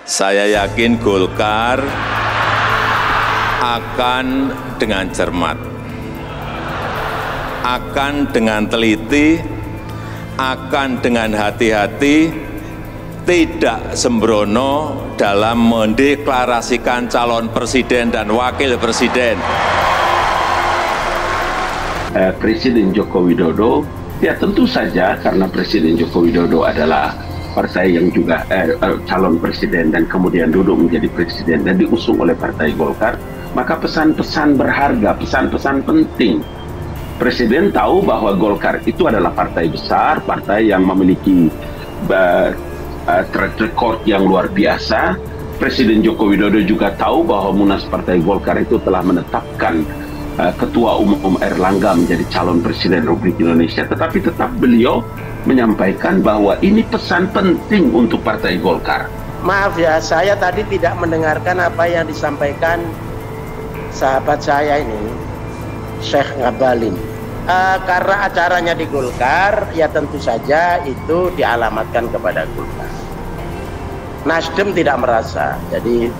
Saya yakin Golkar akan dengan cermat, akan dengan teliti, akan dengan hati-hati, tidak sembrono dalam mendeklarasikan calon presiden dan wakil presiden. Presiden Joko Widodo, ya tentu saja karena Presiden Joko Widodo adalah partai yang juga calon presiden dan kemudian duduk menjadi presiden dan diusung oleh Partai Golkar, maka pesan-pesan berharga, pesan-pesan penting. Presiden tahu bahwa Golkar itu adalah partai besar, partai yang memiliki track record yang luar biasa. Presiden Joko Widodo juga tahu bahwa Munas Partai Golkar itu telah menetapkan Ketua Umum Erlangga menjadi calon presiden Republik Indonesia, tetapi tetap beliau menyampaikan bahwa ini pesan penting untuk Partai Golkar. Maaf ya, saya tadi tidak mendengarkan apa yang disampaikan sahabat saya ini, Syekh Ngabalin. Karena acaranya di Golkar, ya tentu saja itu dialamatkan kepada Golkar. Nasdem tidak merasa. Jadi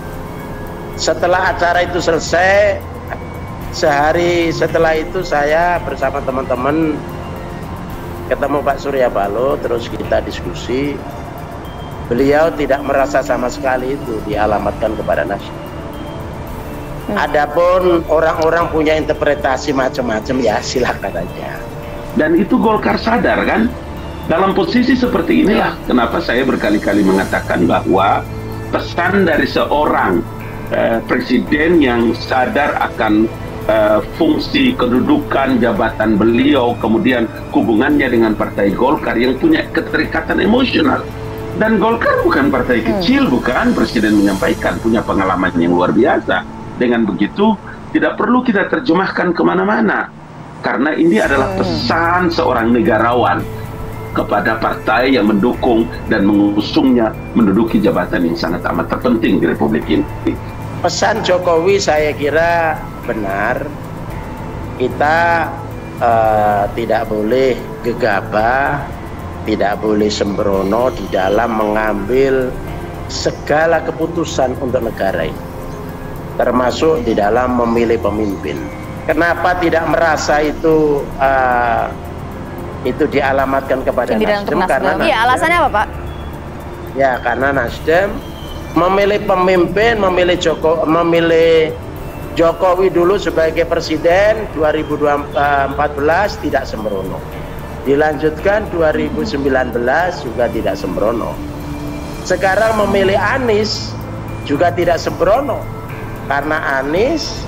setelah acara itu selesai, sehari setelah itu saya bersama teman-teman ketemu Pak Surya Paloh, terus kita diskusi. Beliau tidak merasa sama sekali itu dialamatkan kepada Nasdem. Adapun orang-orang punya interpretasi macam-macam, ya silakan aja. Dan itu Golkar sadar kan? Dalam posisi seperti inilah kenapa saya berkali-kali mengatakan bahwa pesan dari seorang presiden yang sadar akan fungsi kedudukan jabatan beliau, kemudian hubungannya dengan Partai Golkar yang punya keterikatan emosional. Dan Golkar bukan partai kecil, bukan, Presiden menyampaikan punya pengalaman yang luar biasa. Dengan begitu, tidak perlu kita terjemahkan kemana-mana. Karena ini adalah pesan seorang negarawan kepada partai yang mendukung dan mengusungnya menduduki jabatan yang sangat amat terpenting di Republik ini. Pesan Jokowi saya kira benar. Kita tidak boleh gegabah, tidak boleh sembrono di dalam mengambil segala keputusan untuk negara ini, termasuk di dalam memilih pemimpin. Kenapa tidak merasa itu dialamatkan kepada Nasdem? Karena iya, alasannya apa, Pak? Ya, karena Nasdem memilih pemimpin, memilih Jokowi dulu sebagai presiden 2014 tidak sembrono. Dilanjutkan 2019 juga tidak sembrono. Sekarang memilih Anies juga tidak sembrono. Karena Anies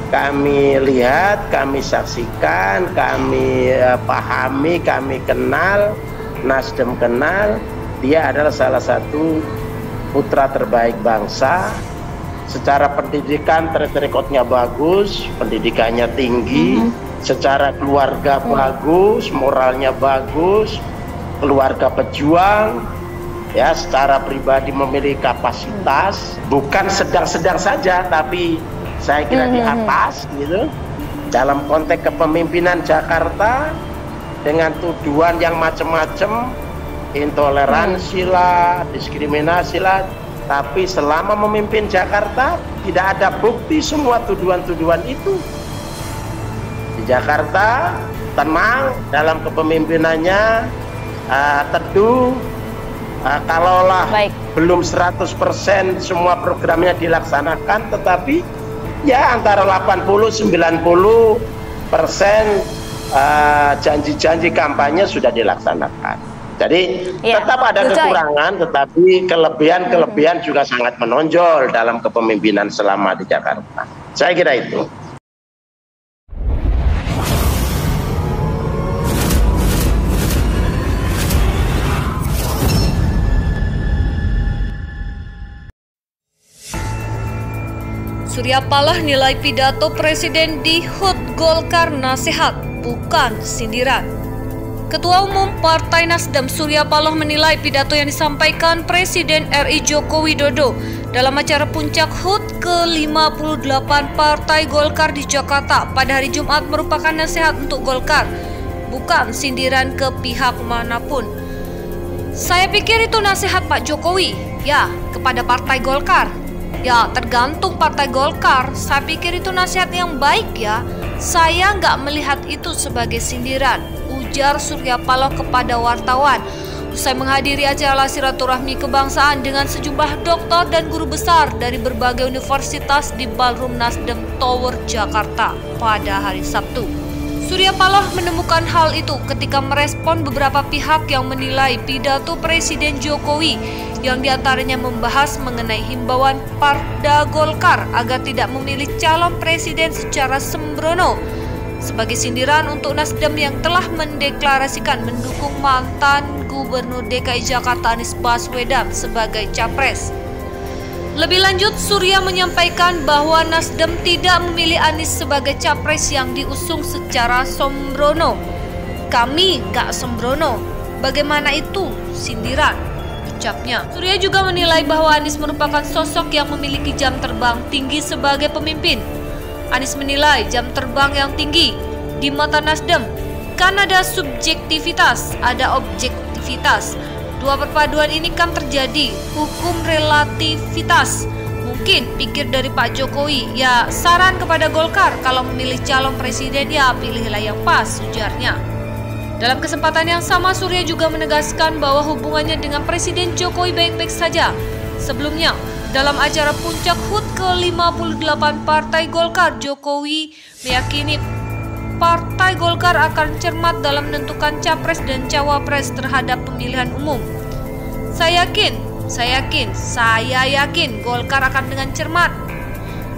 kami lihat, kami saksikan, kami pahami, kami kenal, Nasdem kenal, dia adalah salah satu putra terbaik bangsa. Secara pendidikan track record-nya bagus, pendidikannya tinggi, secara keluarga bagus, moralnya bagus, keluarga pejuang, ya secara pribadi memiliki kapasitas, bukan sedang-sedang saja, tapi saya kira di atas gitu. Dalam konteks kepemimpinan Jakarta dengan tuduhan yang macam-macam, intoleransi lah, diskriminasi lah, tapi selama memimpin Jakarta tidak ada bukti semua tuduhan-tuduhan itu. Di Jakarta tenang dalam kepemimpinannya, teduh. Kalaulah belum 100% semua programnya dilaksanakan, tetapi ya antara 80-90% janji-janji kampanye sudah dilaksanakan. Jadi tetap ada kekurangan, tetapi kelebihan-kelebihan juga sangat menonjol dalam kepemimpinan selama di Jakarta. Saya kira itu. Surya Paloh nilai pidato Presiden di HUT Golkar nasihat, bukan sindiran. Ketua Umum Partai Nasdem Surya Paloh menilai pidato yang disampaikan Presiden RI Joko Widodo dalam acara puncak HUT ke-58 Partai Golkar di Jakarta pada hari Jumat merupakan nasihat untuk Golkar, bukan sindiran ke pihak manapun. Saya pikir itu nasihat Pak Jokowi, ya, kepada Partai Golkar. Ya, tergantung Partai Golkar. Saya pikir itu nasihat yang baik ya. Saya nggak melihat itu sebagai sindiran, ujar Surya Paloh kepada wartawan. Usai menghadiri acara silaturahmi kebangsaan dengan sejumlah doktor dan guru besar dari berbagai universitas di Ballroom Nasdem Tower, Jakarta pada hari Sabtu. Surya Paloh menemukan hal itu ketika merespon beberapa pihak yang menilai pidato Presiden Jokowi yang diantaranya membahas mengenai himbauan Partai Golkar agar tidak memilih calon presiden secara sembrono sebagai sindiran untuk Nasdem yang telah mendeklarasikan mendukung mantan Gubernur DKI Jakarta Anies Baswedan sebagai capres. Lebih lanjut, Surya menyampaikan bahwa Nasdem tidak memilih Anies sebagai capres yang diusung secara sembrono. Kami gak sembrono. Bagaimana itu sindiran? Ucapnya. Surya juga menilai bahwa Anies merupakan sosok yang memiliki jam terbang tinggi sebagai pemimpin. Anies menilai jam terbang yang tinggi di mata Nasdem kan ada subjektivitas, ada objektivitas. Dua perpaduan ini kan terjadi hukum relativitas. Mungkin pikir dari Pak Jokowi, ya saran kepada Golkar kalau memilih calon presiden ya pilihlah yang pas, ujarnya. Dalam kesempatan yang sama, Surya juga menegaskan bahwa hubungannya dengan Presiden Jokowi baik-baik saja. Sebelumnya, dalam acara puncak HUT ke-58 Partai Golkar, Jokowi meyakini Partai Golkar akan cermat dalam menentukan capres dan cawapres terhadap pemilihan umum. Saya yakin Golkar akan dengan cermat,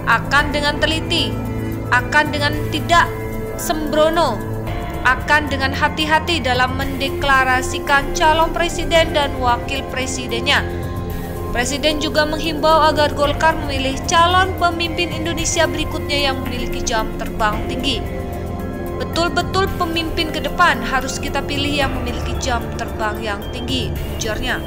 akan dengan teliti, akan dengan tidak sembrono, akan dengan hati-hati dalam mendeklarasikan calon presiden dan wakil presidennya. Presiden juga menghimbau agar Golkar memilih calon pemimpin Indonesia berikutnya yang memiliki jam terbang tinggi. Betul-betul pemimpin ke depan harus kita pilih yang memiliki jam terbang yang tinggi, ujarnya.